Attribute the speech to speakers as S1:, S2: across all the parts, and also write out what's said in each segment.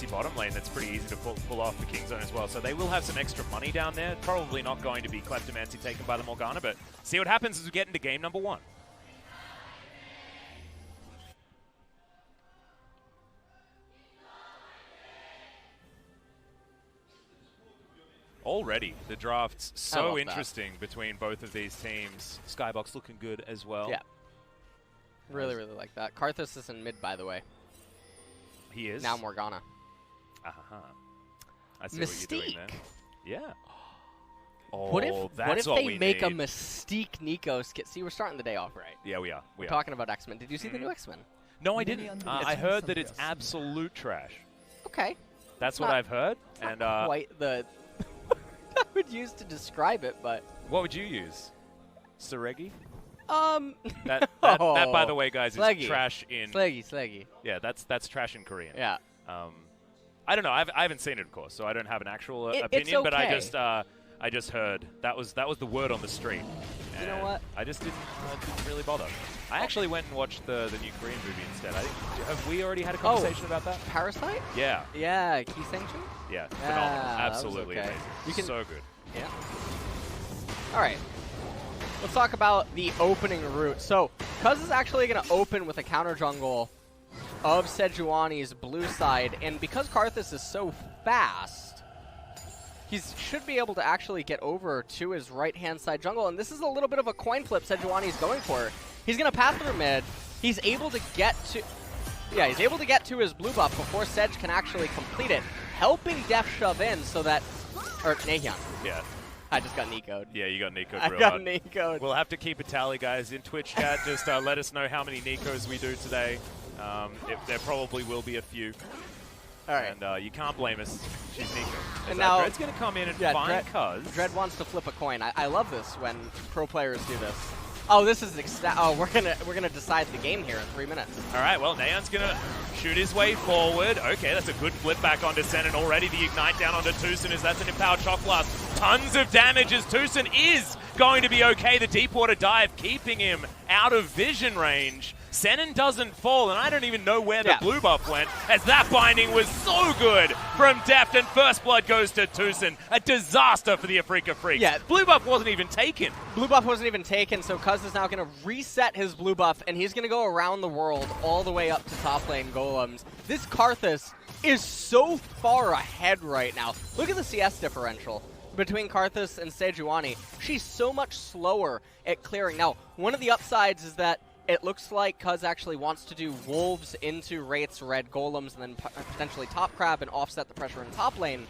S1: bottom lane that's pretty easy to pull off the King Zone as well. So they will have some extra money down there. Probably not going to be Kleptomancy taken by the Morgana, but see what happens as we get into game number 1. Already, the draft's so interesting between both of these teams. Skybox looking good as well.
S2: Yeah. Really, really like that. Karthus is in mid, by the way.
S1: He is?
S2: Now Morgana.
S1: I see
S2: Mystique.
S1: what you're doing there. Yeah. Oh,
S2: what if
S1: that's what
S2: they make a
S1: need.
S2: Mystique Nico skit? See, we're starting the day off right.
S1: Yeah, we are.
S2: We're talking about X-Men. Did you see the new X-Men?
S1: No, I didn't. I heard that it's absolute trash.
S2: Okay.
S1: That's what I've heard. And
S2: quite the I would use to describe it, but
S1: what would you use? Saregi?
S2: That,
S1: by the way, guys,
S2: Sleggy.
S1: is trash in...
S2: Sleggy.
S1: Yeah, that's trash in Korean.
S2: Yeah.
S1: I don't know. I haven't seen it, of course, so I don't have an actual opinion.
S2: Okay.
S1: But I just heard that was the word on the street.
S2: You know what?
S1: I just didn't really bother. I actually went and watched the new Korean movie instead. Have we already had a conversation about that?
S2: Parasite?
S1: Yeah.
S2: Yeah, Key Sanction?
S1: Yeah, phenomenal. Absolutely
S2: okay.
S1: amazing. So good.
S2: Yeah. All right. Let's talk about the opening route. So, Cuzz is actually going to open with a counter jungle of Sejuani's blue side, and because Karthus is so fast, he should be able to actually get over to his right-hand side jungle, and this is a little bit of a coin flip Sejuani's going for. He's going to pass through mid. He's able to get to... Yeah, he's able to get to his blue buff before Sedge can actually complete it, helping Deft shove in so that... Or Naehyun.
S1: Yeah.
S2: I just got Nico'd.
S1: Yeah, you got Nico'd real
S2: got
S1: hard.
S2: Nico'd.
S1: We'll have to keep a tally, guys, in Twitch chat. Just let us know how many Nicos we do today. There probably will be a few.
S2: All right.
S1: And you can't blame us. She's Nico.
S2: And now
S1: Dread's going to come in and find Cuzz.
S2: Dread wants to flip a coin. I love this when pro players do this. Oh, this is we're gonna decide the game here in 3 minutes.
S1: All right. Well, Naehyun's gonna shoot his way forward. Okay, that's a good flip back onto Senan already. The ignite down onto TusiN as that's an empowered shock blast. Tons of damage as TusiN is going to be okay. The deep water dive keeping him out of vision range. Senan doesn't fall, and I don't even know where the blue buff went, as that binding was so good from Deft, and first blood goes to TusiN. A disaster for the Afreeca Freecs.
S2: Yeah.
S1: Blue buff wasn't even taken.
S2: Blue buff wasn't even taken, so Cuzz is now going to reset his blue buff, and he's going to go around the world all the way up to top lane golems. This Karthus is so far ahead right now. Look at the CS differential between Karthus and Sejuani. She's so much slower at clearing. Now, one of the upsides is that it looks like Cuzz actually wants to do Wolves into Wraiths, Red Golems, and then potentially Top Crab and offset the pressure in top lane.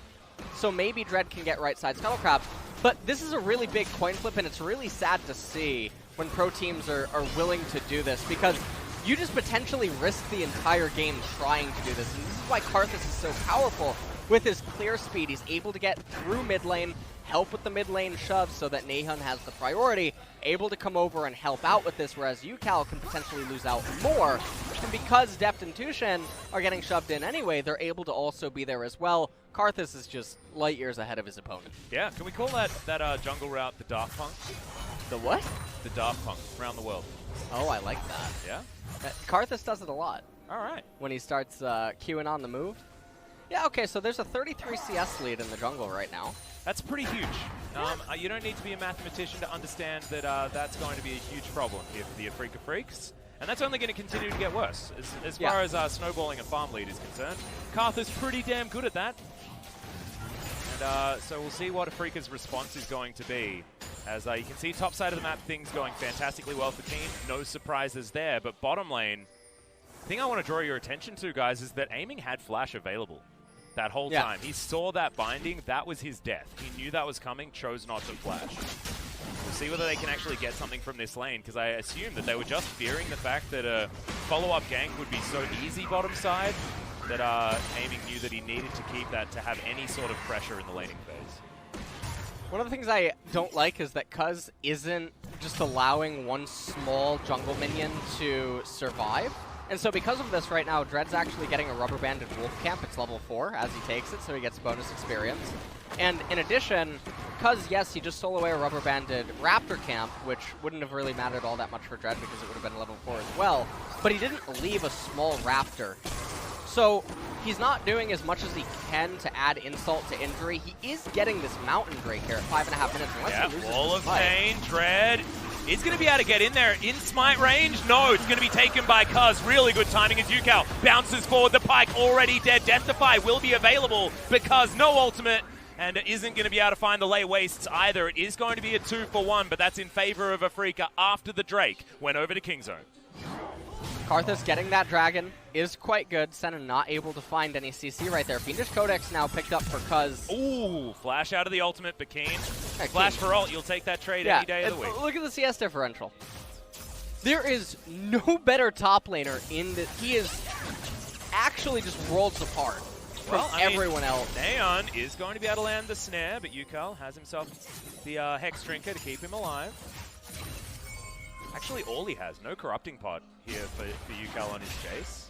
S2: So maybe Dread can get right side Scuttle Crab. But this is a really big coin flip, and it's really sad to see when pro teams are willing to do this, because you just potentially risk the entire game trying to do this. And this is why Karthus is so powerful. With his clear speed, he's able to get through mid lane, help with the mid lane shove so that Naehyun has the priority, able to come over and help out with this, whereas Ucal can potentially lose out more. And because Deft and TusiN are getting shoved in anyway, they're able to also be there as well. Karthus is just light years ahead of his opponent.
S1: Yeah, can we call that jungle route the Daft Punk?
S2: The what?
S1: The Daft Punk, around the world.
S2: Oh, I like that.
S1: Yeah?
S2: Karthus does it a lot.
S1: All right.
S2: When he starts queuing on the move. Yeah, okay, so there's a 33 CS lead in the jungle right now.
S1: That's pretty huge. You don't need to be a mathematician to understand that that's going to be a huge problem here for the Afreeca Freecs. And that's only going to continue to get worse. As far as snowballing a farm lead is concerned, Karthus pretty damn good at that. And so we'll see what Afreeca's response is going to be. As you can see, top side of the map, things going fantastically well for Kiin. No surprises there, but bottom lane, the thing I want to draw your attention to, guys, is that Aiming had Flash available that whole time. He saw that binding. That was his death. He knew that was coming, chose not to flash. We'll see whether they can actually get something from this lane, because I assume that they were just fearing the fact that a follow-up gank would be so easy bottom side that Aiming knew that he needed to keep that to have any sort of pressure in the laning phase.
S2: One of the things I don't like is that Cuzz isn't just allowing one small jungle minion to survive. And so because of this right now, Dread's actually getting a rubber banded wolf camp. It's level 4 as he takes it, so he gets bonus experience. And in addition, Cuzz, yes, he just stole away a rubber banded raptor camp, which wouldn't have really mattered all that much for Dread because it would have been level 4 as well. But he didn't leave a small raptor. So he's not doing as much as he can to add insult to injury. He is getting this Mountain Break here at 5.5 minutes.
S1: Yeah, Wall of Pain, Dread. Is going to be able to get in there in smite range? No, it's going to be taken by Cuzz. Really good timing as Ucal bounces forward. The Pike already dead. Deathify will be available because no ultimate and isn't going to be able to find the lay wastes either. It is going to be a 2-for-1, but that's in favor of Afreeca after the Drake went over to King Zone.
S2: Karthus getting that dragon is quite good. Senan not able to find any CC right there. Fiendish Codex now picked up for Cuzz.
S1: Ooh, flash out of the ultimate, but Kiin.
S2: Yeah,
S1: Flash
S2: Kiin.
S1: for ult, you'll take that trade any day of the week.
S2: Look at the CS differential. There is no better top laner in the... He is actually just worlds apart from everyone else.
S1: Naehyun is going to be able to land the snare, but Ucal has himself the Hex Drinker to keep him alive. Actually, all he has. No Corrupting Pot here for Ucal on his chase.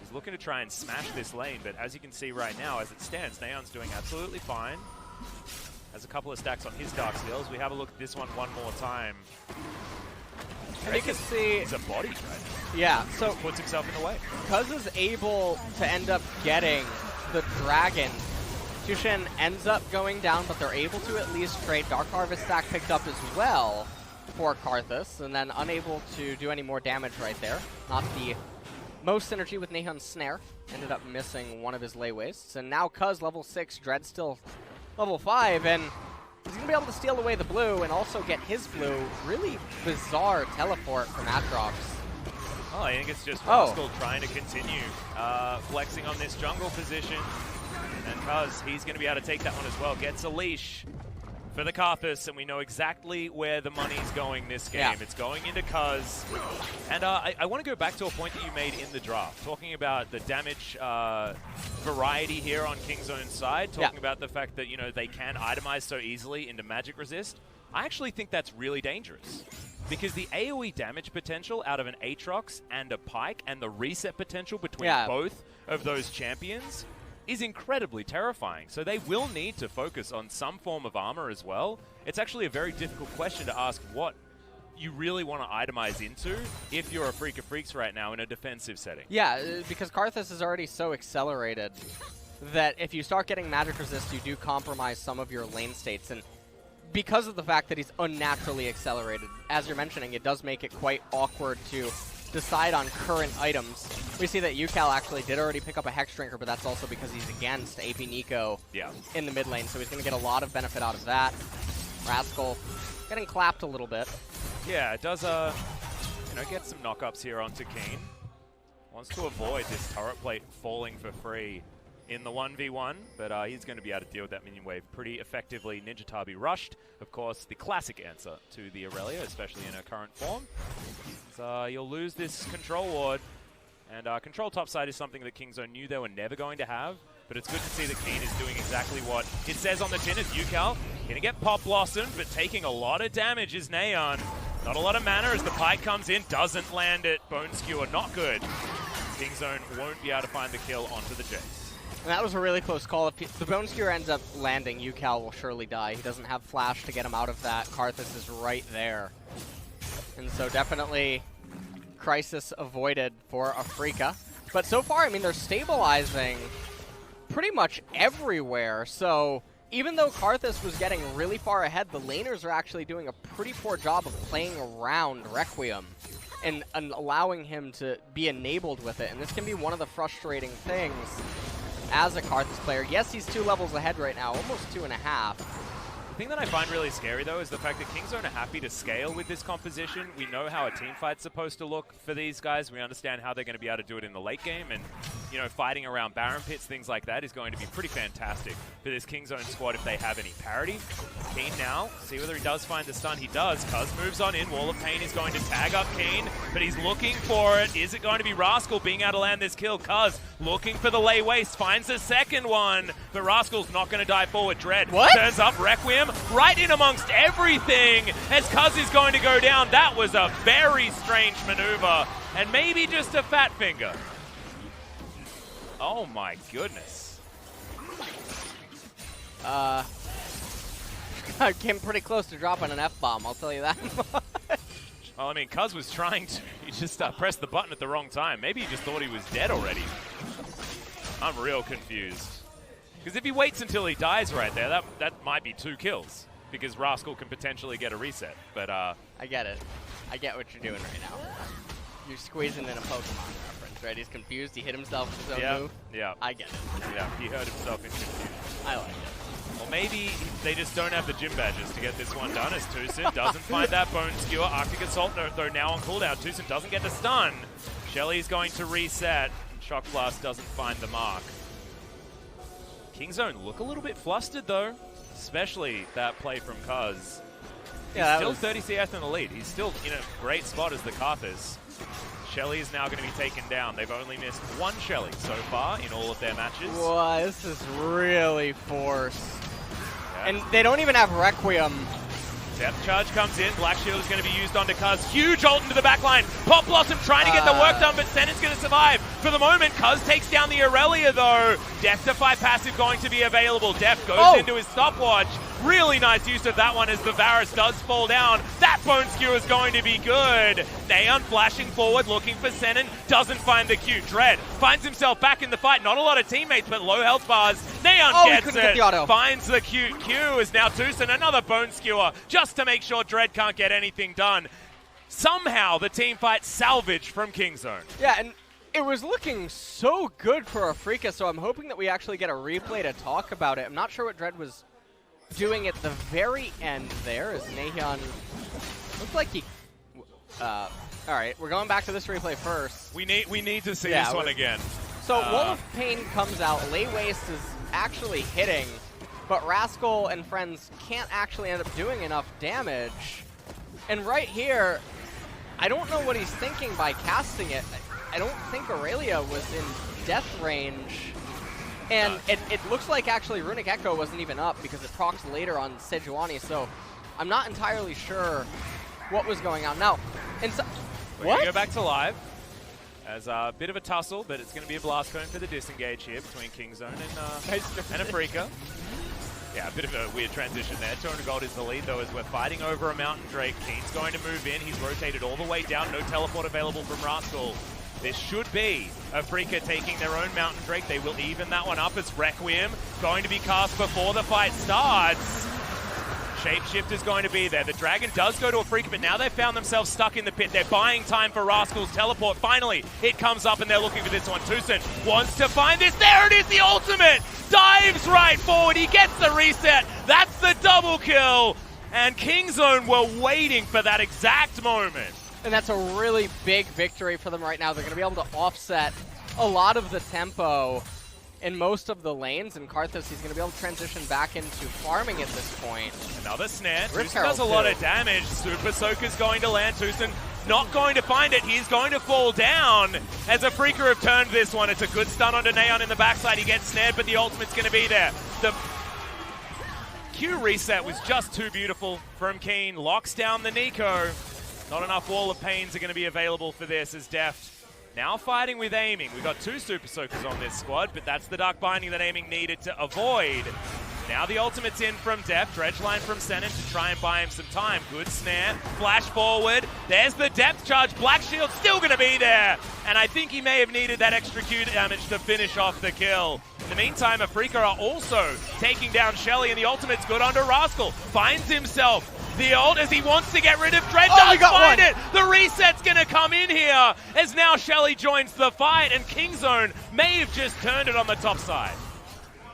S1: He's looking to try and smash this lane, but as you can see right now, as it stands, Naehyun's doing absolutely fine. Has a couple of stacks on his Dark Steals. We have a look at this one more time.
S2: And you can see...
S1: He's a body right now.
S2: Yeah, so...
S1: Puts himself in the way.
S2: Cuzz is able to end up getting the dragon. TusiN ends up going down, but they're able to at least trade. Dark Harvest stack picked up as well for Karthus, and then unable to do any more damage right there. Not the most synergy with Naehyun's snare. Ended up missing one of his lay wastes. And now Cuzz level 6, Dread still level 5, and he's going to be able to steal away the blue and also get his blue. Really bizarre teleport from Atrox.
S1: Oh, I think it's just Rascal trying to continue flexing on this jungle position. And Cuzz, he's going to be able to take that one as well. Gets a leash for the Karthus, and we know exactly where the money's going this game. Yeah. It's going into Cuzz. And I want to go back to a point that you made in the draft, talking about the damage variety here on King's own side, talking about the fact that, you know, they can itemize so easily into magic resist. I actually think that's really dangerous, because the AoE damage potential out of an Aatrox and a Pike and the reset potential between both of those champions is incredibly terrifying. So they will need to focus on some form of armor as well. It's actually a very difficult question to ask what you really want to itemize into if you're Afreeca Freecs right now in a defensive setting. Yeah,
S2: because Karthus is already so accelerated that if you start getting magic resist, you do compromise some of your lane states. And because of the fact that he's unnaturally accelerated, as you're mentioning, it does make it quite awkward to decide on current items. We see that Ucal actually did already pick up a Hex Drinker, but that's also because he's against AP Nico in the mid lane, so he's going to get a lot of benefit out of that. Rascal getting clapped a little bit.
S1: Yeah, it does you know, get some knockups here onto Kiin. Wants to avoid this turret plate falling for free in the 1v1, but he's going to be able to deal with that minion wave pretty effectively. Ninja Tabi rushed, of course, the classic answer to the Aurelia, especially in her current form. So you'll lose this control ward, and control topside is something that King Zone knew they were never going to have, but it's good to see that Kiin is doing exactly what it says on the tin as Ucal. Gonna get pop blossomed, but taking a lot of damage is Naehyun. Not a lot of mana as the Pike comes in, doesn't land it. Bone Skewer, not good. King Zone won't be able to find the kill onto the Jace.
S2: And that was a really close call. If the Bone Skewer ends up landing, Ucal will surely die. He doesn't have flash to get him out of that. Karthus is right there. And so definitely crisis avoided for Afreeca. But so far, I mean, they're stabilizing pretty much everywhere. So even though Karthus was getting really far ahead, the laners are actually doing a pretty poor job of playing around Requiem and allowing him to be enabled with it. And this can be one of the frustrating things as a Karthus player. Yes, he's 2 levels ahead right now, almost 2.5.
S1: The thing that I find really scary, though, is the fact that King Zone are happy to scale with this composition. We know how a team fight's supposed to look for these guys. We understand how they're going to be able to do it in the late game. And, you know, fighting around Baron pits, things like that, is going to be pretty fantastic for this King Zone squad if they have any parity. Kiin now, see whether he does find the stun. He does. Cuzz moves on in. Wall of Pain is going to tag up Kiin, but he's looking for it. Is it going to be Rascal being able to land this kill? Cuzz looking for the lay waste, finds the second one, but Rascal's not going to dive forward. Dread turns up Requiem right in amongst everything as Cuzz is going to go down. That was a very strange maneuver, and maybe just a fat finger. Oh my goodness.
S2: Came pretty close to dropping an F-bomb, I'll tell you that much.
S1: Well, I mean, Cuzz was trying to, he just pressed the button at the wrong time. Maybe he just thought he was dead already. I'm real confused. Because if he waits until he dies right there, that might be 2 kills. Because Rascal can potentially get a reset. But
S2: I get it. I get what you're doing right now. You're squeezing in a Pokemon reference, right? He's confused. He hit himself with his own move.
S1: Yeah.
S2: I get it.
S1: Yeah, he hurt himself in confusion.
S2: I like it.
S1: Or maybe they just don't have the gym badges to get this one done, as TusiN doesn't find that Bone Skewer. Arctic Assault, though, now on cooldown. TusiN doesn't get the stun. Shelly's going to reset. Shock Blast doesn't find the mark. Kingzone look a little bit flustered, though. Especially that play from Cuzz.
S2: Yeah,
S1: He's still 30 CS in the lead. He's still in a great spot as the Karthus. Shelly is now going to be taken down. They've only missed 1 Shelly so far in all of their matches.
S2: Wow, this is really forced.
S1: Yeah.
S2: And they don't even have Requiem.
S1: Depth charge comes in. Black Shield is going to be used onto Cuzz. Huge ult into the backline. Pop Blossom trying to get the work done, but Senan's going to survive. For the moment, Cuzz takes down the Aurelia, though. Deathify passive going to be available. Deft goes into his stopwatch. Really nice use of that one as the Varus does fall down. That Bone Skewer is going to be good. Naehyun flashing forward, looking for Senan. Doesn't find the Q. Dread finds himself back in the fight. Not a lot of teammates, but low health bars. Naehyun gets it.
S2: Get the auto.
S1: Finds the Q. Q is now TusiN. Another Bone Skewer just to make sure Dread can't get anything done. Somehow the team fight salvaged from Kingzone.
S2: Yeah, and it was looking so good for Afreeca, so I'm hoping that we actually get a replay to talk about it. I'm not sure what Dread was doing at the very end there, as Naehyun looked like he... Alright, we're going back to this replay first.
S1: We need to see this one again.
S2: So Wall of Pain comes out, Lay Waste is actually hitting, but Rascal and friends can't actually end up doing enough damage. And right here, I don't know what he's thinking by casting it. I don't think Aurelia was in death range. And it looks like actually Runic Echo wasn't even up because it procs later on Sejuani, so I'm not entirely sure what was going on. Now,
S1: we're going to go back to live as a bit of a tussle, but it's going to be a blast cone for the disengage here between Kingzone and Afreeca. Yeah, a bit of a weird transition there. 200 gold is the lead, though, as we're fighting over a Mountain Drake. Kiin's going to move in. He's rotated all the way down. No teleport available from Rascal. This should be Afreeca taking their own Mountain Drake. They will even that one up as Requiem going to be cast before the fight starts. Shapeshift is going to be there. The Dragon does go to Afreeca, but now they've found themselves stuck in the pit. They're buying time for Rascal's teleport. Finally, it comes up and they're looking for this one. TusiN wants to find this. There it is, the ultimate! Dives right forward. He gets the reset. That's the double kill. And Kingzone were waiting for that exact moment.
S2: And that's a really big victory for them right now. They're going to be able to offset a lot of the tempo in most of the lanes, and Karthus, he's going to be able to transition back into farming at this point.
S1: Another snare. TusiN does a lot of damage. Super Soaker's going to land. TusiN not going to find it. He's going to fall down as Afreeca have turned this one. It's a good stun onto Naehyun in the backside. He gets snared, but the ultimate's going to be there. The Q reset was just too beautiful from Kiin. Locks down the Nico. Not enough Wall of Pains are going to be available for this as Deft now fighting with aiming. We've got 2 Super Soakers on this squad, but that's the Dark Binding that aiming needed to avoid. Now the ultimate's in from Deft. Dredge line from Senan to try and buy him some time. Good snare. Flash forward. There's the depth charge. Black Shield still going to be there. And I think he may have needed that extra Q damage to finish off the kill. In the meantime, Afreeca are also taking down Shelly, and the ultimate's good onto Rascal. Finds himself the ult as he wants to get rid of Dread. Does find it. The reset's going to come in here as now Shelly joins the fight, and Kingzone may have just turned it on the top side.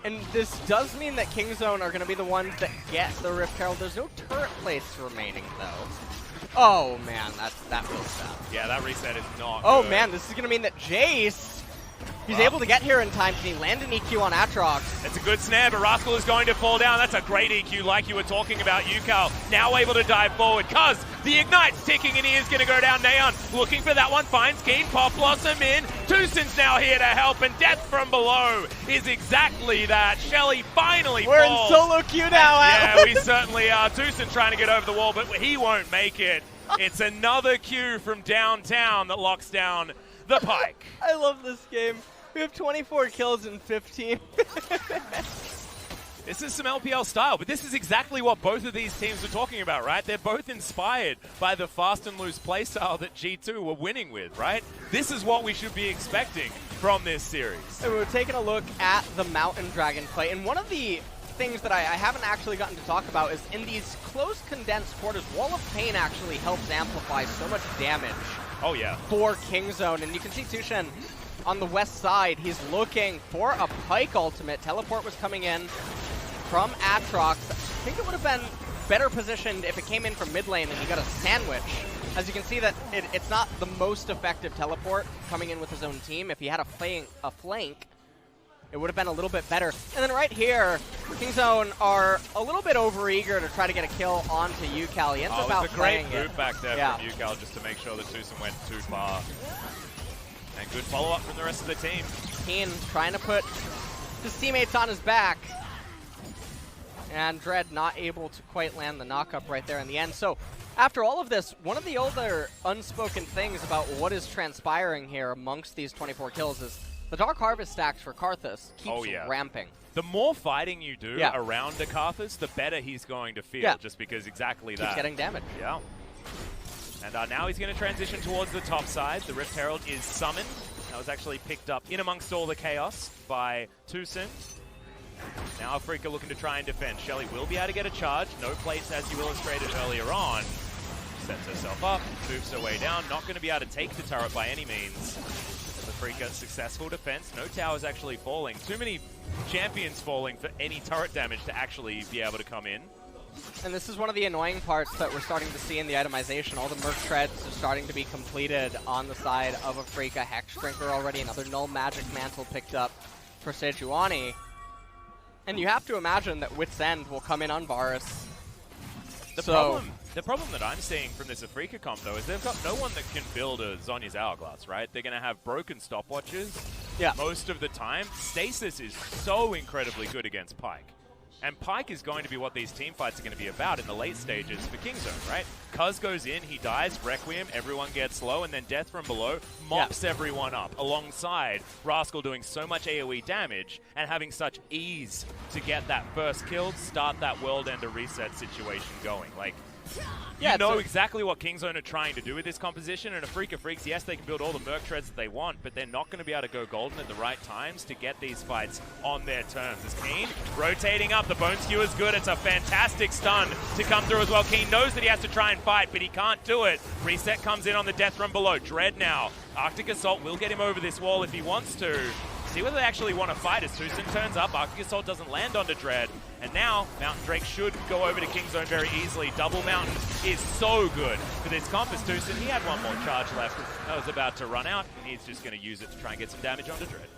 S2: And this does mean that Kingzone are going to be the ones that get the Rift Herald. There's no turret place remaining, though. Oh, man, that feels sad.
S1: Yeah, that reset is not
S2: good.
S1: Man,
S2: this is going to mean that Jace, he's able to get here in time. Can he land an EQ on Aatrox?
S1: It's a good snare, but Rascal is going to fall down. That's a great EQ like you were talking about. Ucal now able to dive forward. Cuzz, the Ignite's ticking, and he is going to go down. Naehyun looking for that one. Finds Kiin. Pop Blossom in. TusiN's now here to help, and Death from below is exactly that. Shelly finally
S2: We're
S1: falls.
S2: in solo queue now.
S1: Yeah, we certainly are. TusiN trying to get over the wall, but he won't make it. It's another Q from downtown that locks down the Pike.
S2: I love this game. We have 24 kills in 15.
S1: This is some LPL style, but this is exactly what both of these teams are talking about, right? They're both inspired by the fast and loose playstyle that G2 were winning with, right? This is what we should be expecting from this series.
S2: So we're taking a look at the Mountain Dragon fight, and one of the things that I haven't actually gotten to talk about is in these close condensed quarters, Wall of Pain actually helps amplify so much damage.
S1: Oh yeah.
S2: For Kingzone, and you can see TusiN on the west side, he's looking for a Pyke ultimate. Teleport was coming in from Aatrox. I think it would have been better positioned if it came in from mid lane and he got a sandwich. As you can see that it's not the most effective teleport coming in with his own team. If he had a flank, it would have been a little bit better. And then right here, Kingzone are a little bit overeager to try to get a kill onto Ucal. He ends up out playing it.
S1: It's a great move back there from Ucal just to make sure that TusiN went too far. And good follow-up from the rest of the team.
S2: Kiin trying to put his teammates on his back. And Dread not able to quite land the knock-up right there in the end. So after all of this, one of the older unspoken things about what is transpiring here amongst these 24 kills is the Dark Harvest stacks for Karthus keeps ramping.
S1: The more fighting you do around the Karthus, the better he's going to feel, just because exactly that.
S2: Keeps getting damage.
S1: Yeah. And now he's going to transition towards the top side. The Rift Herald is summoned. That was actually picked up in amongst all the chaos by TusiN. Now Afreeca looking to try and defend. Shelly will be able to get a charge. No plates as you illustrated earlier on. Sets herself up, moves her way down. Not going to be able to take the turret by any means. Afreeca, successful defense. No towers actually falling. Too many champions falling for any turret damage to actually be able to come in.
S2: And this is one of the annoying parts that we're starting to see in the itemization. All the merc treads are starting to be completed on the side of Afreeca. Hex Drinker already, another Null Magic Mantle picked up for Sejuani. And you have to imagine that Wit's End will come in on Varus.
S1: The problem that I'm seeing from this Afreeca comp, though, is they've got no one that can build a Zhonya's Hourglass, right? They're going to have broken stopwatches most of the time. Stasis is so incredibly good against Pyke. And Pyke is going to be what these team fights are going to be about in the late stages for Kingzone, right? Cuzz goes in, he dies, Requiem, everyone gets low, and then Death from below mops everyone up, alongside Rascal doing so much AoE damage and having such ease to get that first kill, start that World Ender reset situation going. Like, you know exactly what Kingzone are trying to do with this composition, and Afreeca Freecs, yes, they can build all the Merc Treads that they want, but they're not going to be able to go golden at the right times to get these fights on their terms. As Kiin rotating up, the Bone Skewer's good. It's a fantastic stun to come through as well. Kiin knows that he has to try and fight, but he can't do it. Reset comes in on the death from below. Dread now. Arctic Assault will get him over this wall if he wants to. See whether they actually want to fight as TusiN turns up. Arctic Assault doesn't land onto Dread. And now, Mountain Drake should go over to Kingzone very easily. Double Mountain is so good for this comp as TusiN. He had one more charge left. That was about to run out, and he's just going to use it to try and get some damage onto Dread.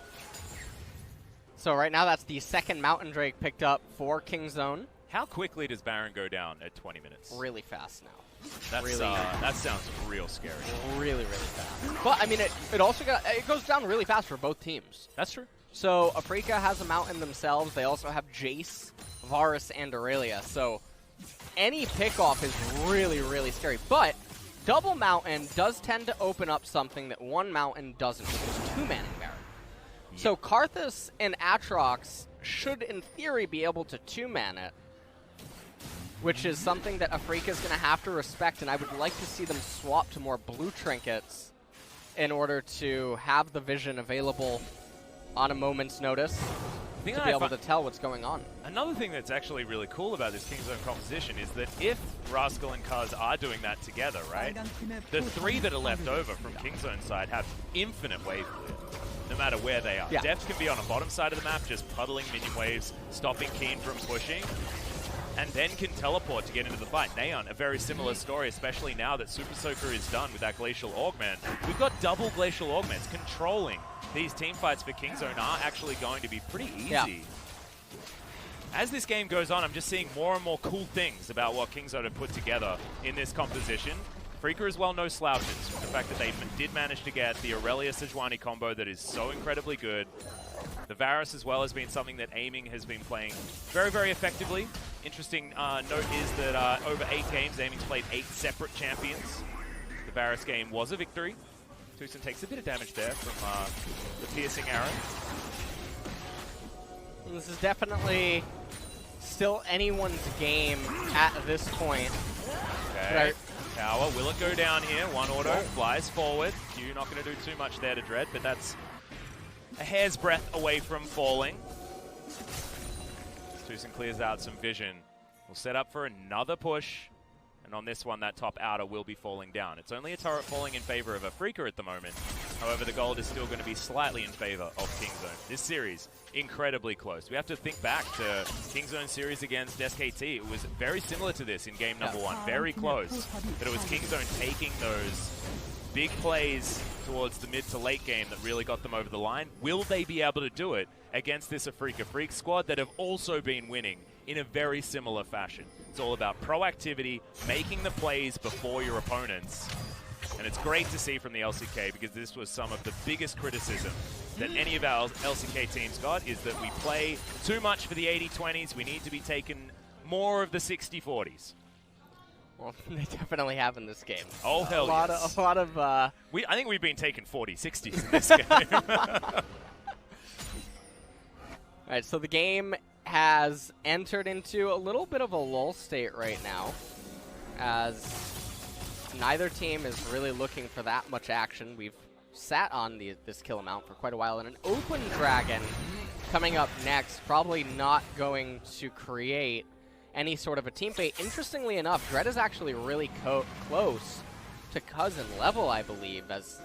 S2: So right now, that's the second Mountain Drake picked up for Kingzone.
S1: How quickly does Baron go down at 20 minutes?
S2: Really fast now.
S1: That sounds real scary.
S2: Really, really fast. But, I mean, it also goes down really fast for both teams.
S1: That's true.
S2: So, Afreeca has a Mountain themselves. They also have Jace, Varus, and Aurelia. So, any pickoff is really, really scary. But, Double Mountain does tend to open up something that one Mountain doesn't, which is two-manning Baron. Yeah. So, Karthus and Aatrox should, in theory, be able to two-man it, which is something that Afreeca is going to have to respect, and I would like to see them swap to more blue trinkets in order to have the vision available on a moment's notice to be able to tell what's going on.
S1: Another thing that's actually really cool about this Kingzone composition is that if Rascal and Cuzz are doing that together, right, the three that are left over from Kingzone's side have infinite wave clear, no matter where they are. Deft can be on the bottom side of the map, just puddling minion waves, stopping Kiin from pushing, and then can teleport to get into the fight. Naehyun, a very similar story, especially now that Super Soaker is done with that Glacial Augment. We've got double Glacial Augments. Controlling these team fights for Kingzone are actually going to be pretty easy. Yeah. As this game goes on, I'm just seeing more and more cool things about what Kingzone have put together in this composition. Afreeca as well, no slouches. The fact that they did manage to get the Aurelia Sejuani combo that is so incredibly good. The Varus as well has been something that Aiming has been playing very, very effectively. Interesting note is that over 8 games, Aiming's played 8 separate champions. The Varus game was a victory. TusiN takes a bit of damage there from the piercing arrow.
S2: This is definitely still anyone's game at this point.
S1: Okay. Tower, will it go down here? One auto, flies forward. Q not going to do too much there to Dread, but that's a hair's breadth away from falling. TusiN clears out some vision. We'll set up for another push. And on this one, that top outer will be falling down. It's only a turret falling in favor of Afreeca at the moment. However, the gold is still going to be slightly in favor of Kingzone. This series, incredibly close. We have to think back to Kingzone series against SKT. It was very similar to this in game number 1. Very close. But it was Kingzone taking those big plays towards the mid to late game that really got them over the line. Will they be able to do it against this Afreeca Freecs squad that have also been winning in a very similar fashion? It's all about proactivity, making the plays before your opponents. And it's great to see from the LCK, because this was some of the biggest criticism that any of our LCK teams got, is that we play too much for the 80-20s. We need to be taking more of the 60-40s.
S2: Well, they definitely have in this game.
S1: Oh, hell yes.
S2: A lot of
S1: I think we've been taking 40-60s in this game.
S2: All right, so the game has entered into a little bit of a lull state right now, as neither team is really looking for that much action. We've sat on this kill amount for quite a while, and an open dragon coming up next, probably not going to create any sort of a team fate. Interestingly enough, Dread is actually really close to Cuzz in level, I believe, as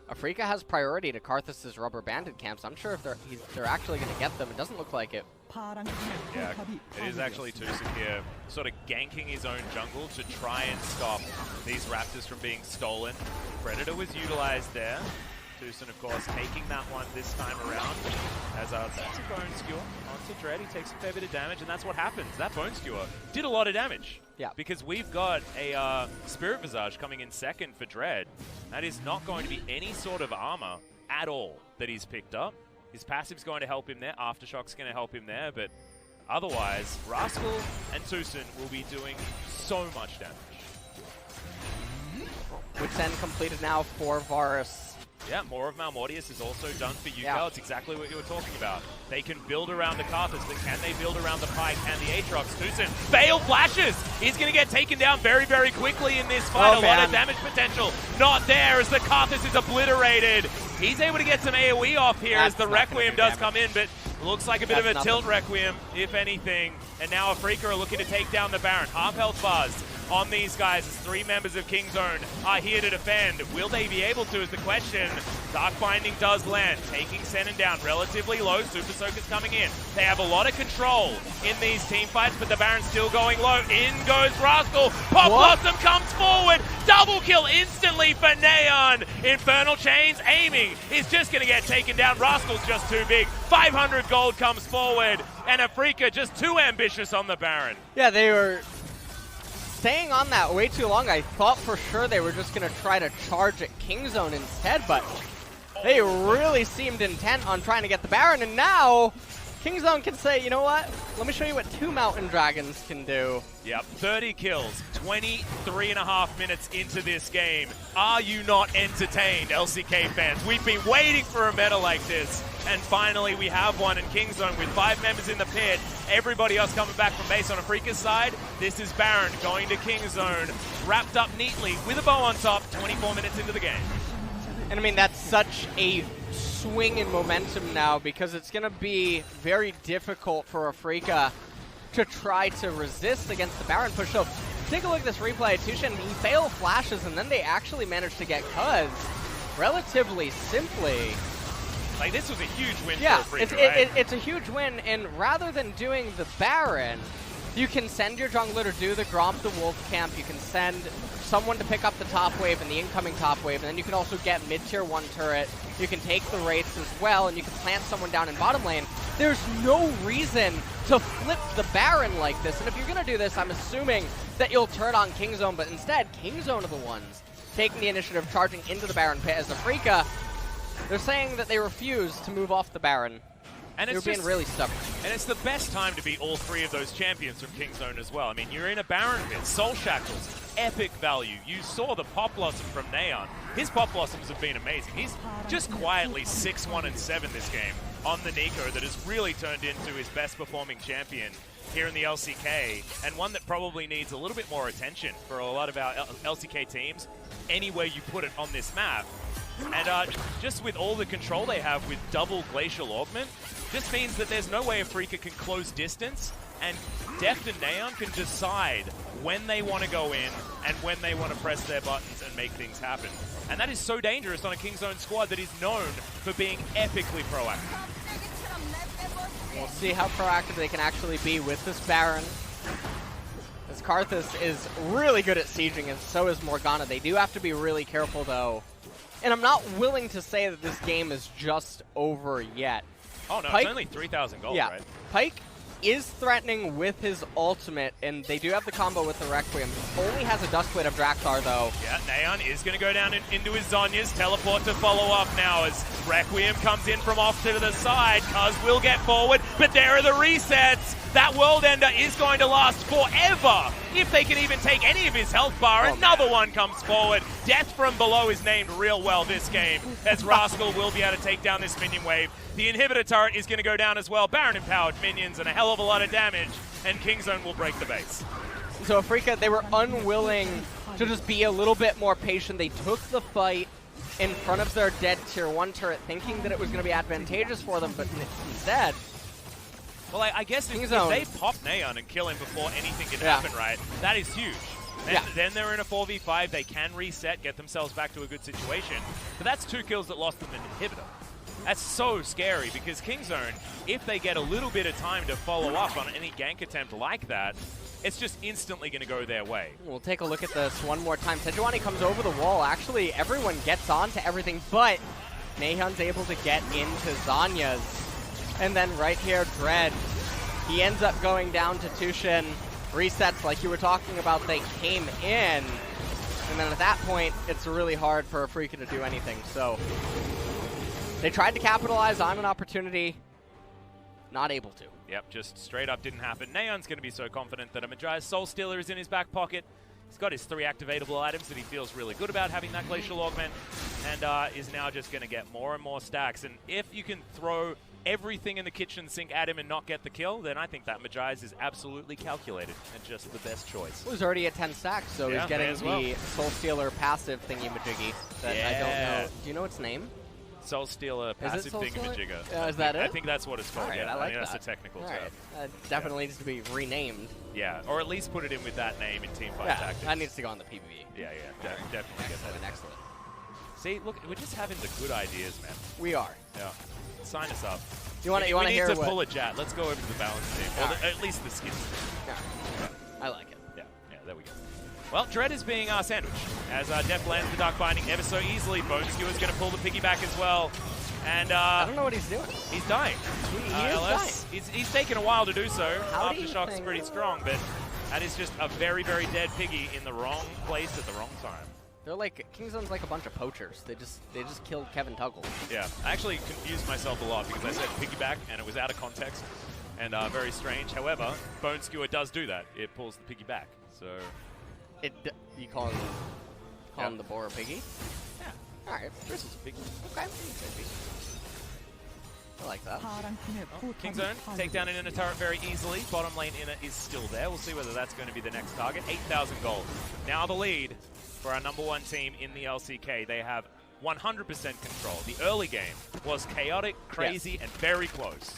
S2: Afreeca has priority to Karthus' rubber banded camps. I'm sure if they're actually going to get them. It doesn't look like it.
S1: Yeah, it is actually TusiN here sort of ganking his own jungle to try and stop these Raptors from being stolen. Predator was utilized there. TusiN, of course, taking that one this time around. As that's a Bone Skewer onto Dread. He takes a fair bit of damage, and that's what happens. That Bone Skewer did a lot of damage.
S2: Yeah.
S1: Because we've got a Spirit Visage coming in second for Dread. That is not going to be any sort of armor at all that he's picked up. His passive's going to help him there. Aftershock's going to help him there. But otherwise, Rascal and TusiN will be doing so much damage.
S2: Witsend completed now for Varus.
S1: Yeah, more of Malmortius is also done for Ucal.
S2: Yeah.
S1: It's exactly what you were talking about. They can build around the Karthus, but can they build around the Pike and the Aatrox? TusiN, failed flashes! He's going to get taken down very, very quickly in this fight. A lot of damage potential not there as the Karthus is obliterated. He's able to get some AoE off here as the Requiem does come in, but looks like a bit of a tilt Requiem, if anything. And now Afreeca are looking to take down the Baron. Half health bars on these guys as 3 members of Kingzone are here to defend. Will they be able to is the question. Dark Binding does land, taking Senan down relatively low. Super Soaker's coming in. They have a lot of control in these team fights, but the Baron's still going low. In goes Rascal. Pop Blossom comes forward. Double kill instantly for Naehyun. Infernal Chains aiming is just going to get taken down. Rascal's just too big. 500 gold comes forward, and Afreeca just too ambitious on the Baron.
S2: Yeah, they were staying on that way too long. I thought for sure they were just going to try to charge at Kingzone instead, but they really seemed intent on trying to get the Baron, and now Kingzone can say, you know what? Let me show you what 2 Mountain Dragons can do.
S1: Yep, 30 kills, 23.5 minutes into this game. Are you not entertained, LCK fans? We've been waiting for a meta like this, and finally we have one in Kingzone with 5 members in the pit. Everybody else coming back from base on Afreeca's side. This is Baron going to Kingzone, wrapped up neatly with a bow on top, 24 minutes into the game.
S2: And I mean, that's such a swing in momentum now, because it's going to be very difficult for Afreeca to try to resist against the Baron push. So take a look at this replay. TusiN, he failed flashes, and then they actually managed to get Cuzz relatively simply.
S1: Like, this was a huge win
S2: for
S1: Afreeca,
S2: it's a huge win, and rather than doing the Baron, you can send your jungler to do the Gromp the Wolf camp. You can send someone to pick up the top wave and the incoming top wave, and then you can also get mid-tier 1 turret. You can take the Wraiths as well, and you can plant someone down in bottom lane. There's no reason to flip the Baron like this, and if you're going to do this, I'm assuming that you'll turn on Kingzone, but instead, Kingzone are the ones taking the initiative, charging into the Baron pit as Afreeca. They're saying that they refuse to move off the Baron. And they're being really stubborn.
S1: And it's the best time to be all 3 of those champions from Kingzone as well. I mean, you're in a Baron pit, Soul Shackles, epic value. You saw the Pop Blossom from Naehyun. His Pop Blossoms have been amazing. He's just quietly 6-1-7 this game on the Nico that has really turned into his best performing champion here in the LCK, and one that probably needs a little bit more attention for a lot of our LCK teams. Anywhere you put it on this map, And just with all the control they have with double Glacial Augment, just means that there's no way Afreeca can close distance, and Deft and Naehyun can decide when they want to go in and when they want to press their buttons and make things happen. And that is so dangerous on a King's Own squad that is known for being epically proactive.
S2: We'll see how proactive they can actually be with this Baron. As Karthus is really good at sieging, and so is Morgana. They do have to be really careful, though. And I'm not willing to say that this game is just over yet.
S1: Oh, no,
S2: Pyke,
S1: it's only 3,000 gold,
S2: yeah,
S1: right?
S2: Pyke is threatening with his ultimate, and they do have the combo with the Requiem. He only has a Duskblade of Drakthar, though.
S1: Yeah, Naehyun is going to go down into his Zhonya's. Teleport to follow up now as Requiem comes in from off to the side. Cuzz will get forward, but there are the resets. That World Ender is going to last forever if they can even take any of his health bar. Another one comes forward. Death from below is named real well this game, as Rascal will be able to take down this minion wave. The inhibitor turret is going to go down as well. Baron empowered minions and a hell of a lot of damage, and King's Own will break the base.
S2: So Afreeca, they were unwilling to just be a little bit more patient. They took the fight in front of their dead tier 1 turret, thinking that it was going to be advantageous for them, but instead...
S1: Well, I guess if they pop Naehyun and kill him before anything can happen, right, that is huge. Then they're in a 4v5, they can reset, get themselves back to a good situation. But that's 2 kills that lost them an inhibitor. That's so scary, because King's Own, if they get a little bit of time to follow up on any gank attempt like that, it's just instantly going to go their way. We'll
S2: take a look at this one more time. Sejuani comes over the wall. Actually, everyone gets onto everything, but Naehyun's able to get into Zhonya's. And then right here, Dread, he ends up going down to TusiN. Resets, like you were talking about, they came in. And then at that point, it's really hard for Afreeca to do anything. So they tried to capitalize on an opportunity, not able to.
S1: Yep, just straight up didn't happen. Naehyun's going to be so confident that a Majia's Soul Stealer is in his back pocket. He's got his 3 activatable items that he feels really good about having that Glacial Augment, and is now just going to get more and more stacks. And if you can throw everything in the kitchen sink at him and not get the kill, then I think that Majia's is absolutely calculated and just the best choice.
S2: Well, he's already at 10 stacks, so he's getting the Soul Stealer passive thingy-majiggy that I don't know. Do you know its name?
S1: Soul Stealer passive thingy-majigger.
S2: Is that it?
S1: I think that's what it's called,
S2: right,
S1: yeah.
S2: I like
S1: that's
S2: that.
S1: a technical term.
S2: That definitely needs to be renamed.
S1: Yeah, or at least put it in with that name in Teamfight Tactics.
S2: That needs to go on the PvE.
S1: Yeah, definitely get that.
S2: Excellent.
S1: See, look, we're just having the good ideas, man.
S2: We are.
S1: Yeah. Sign us up.
S2: You want to hear what?
S1: We need to pull a Jat. Let's go over to the balance team. Or at least the skins.
S2: Yeah. I like it.
S1: Yeah, there we go. Well, Dread is being sandwiched as Deft lands the Dark Binding ever so easily. Bone Skewer's going to pull the piggyback as well. And
S2: I don't know what he's doing.
S1: He's dying.
S2: He is dying.
S1: He's taken a while to do so. Aftershock's pretty strong, but that is just a very, very dead piggy in the wrong place at the wrong time.
S2: They're like, King's Own's like a bunch of poachers. They just killed Kevin Tuggle.
S1: Yeah, I actually confused myself a lot because I said piggyback and it was out of context and very strange. However, Bone Skewer does do that. It pulls the piggy back. So
S2: you call him the boar a piggy? Yeah. All right.
S1: This is a piggy.
S2: Okay. I like that.
S1: King's Own, take down an inner turret very easily. Bottom lane inner is still there. We'll see whether that's going to be the next target. 8,000 gold. Now the lead for our #1 team in the LCK. They have 100% control. The early game was chaotic, crazy, and very close.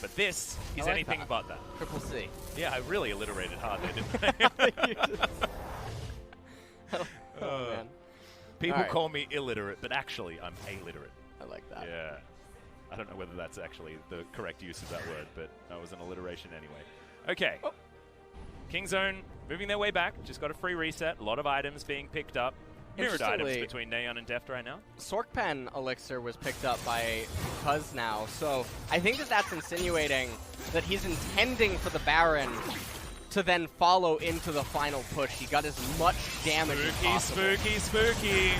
S1: But this is anything but that.
S2: Triple C.
S1: Yeah, I really alliterated hard there, didn't I?
S2: Oh, man.
S1: People call me illiterate, but actually I'm illiterate.
S2: I like that.
S1: Yeah. I don't know whether that's actually the correct use of that word, but that was an alliteration anyway. Okay. Oh. King's Own moving their way back. Just got a free reset. A lot of items being picked up. Mirrored items between Naehyun and Deft right now.
S2: Sorkpen Elixir was picked up by Cuzz now, so I think that that's insinuating that he's intending for the Baron to then follow into the final push. He got as much damage as possible.
S1: Spooky.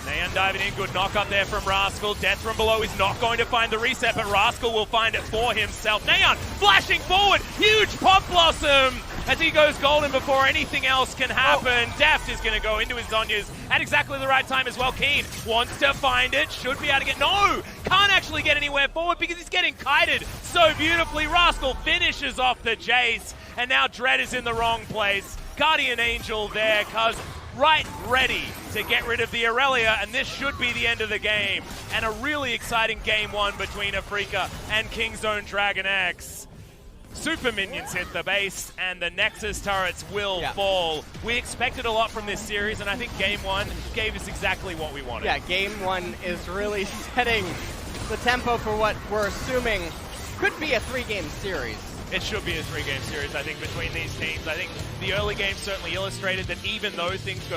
S1: Naehyun diving in, good knock up there from Rascal. Death from below is not going to find the reset, but Rascal will find it for himself. Naehyun flashing forward, huge pop blossom as he goes golden before anything else can happen. Deft is going to go into his Zhonya's at exactly the right time as well. Kiin wants to find it, should be able to get, no! Can't actually get anywhere forward because he's getting kited so beautifully. Rascal finishes off the Jace, and now Dread is in the wrong place. Guardian Angel there, Cuzz right ready to get rid of the Aurelia, and this should be the end of the game. And a really exciting game one between Afreeca and King's Own Dragon X. Super minions hit the base, and the Nexus turrets will fall. We expected a lot from this series, and I think game one gave us exactly what we wanted.
S2: Yeah, game one is really setting the tempo for what we're assuming could be a 3-game series.
S1: It should be a 3-game series, I think, between these teams. I think the early game certainly illustrated that even though things go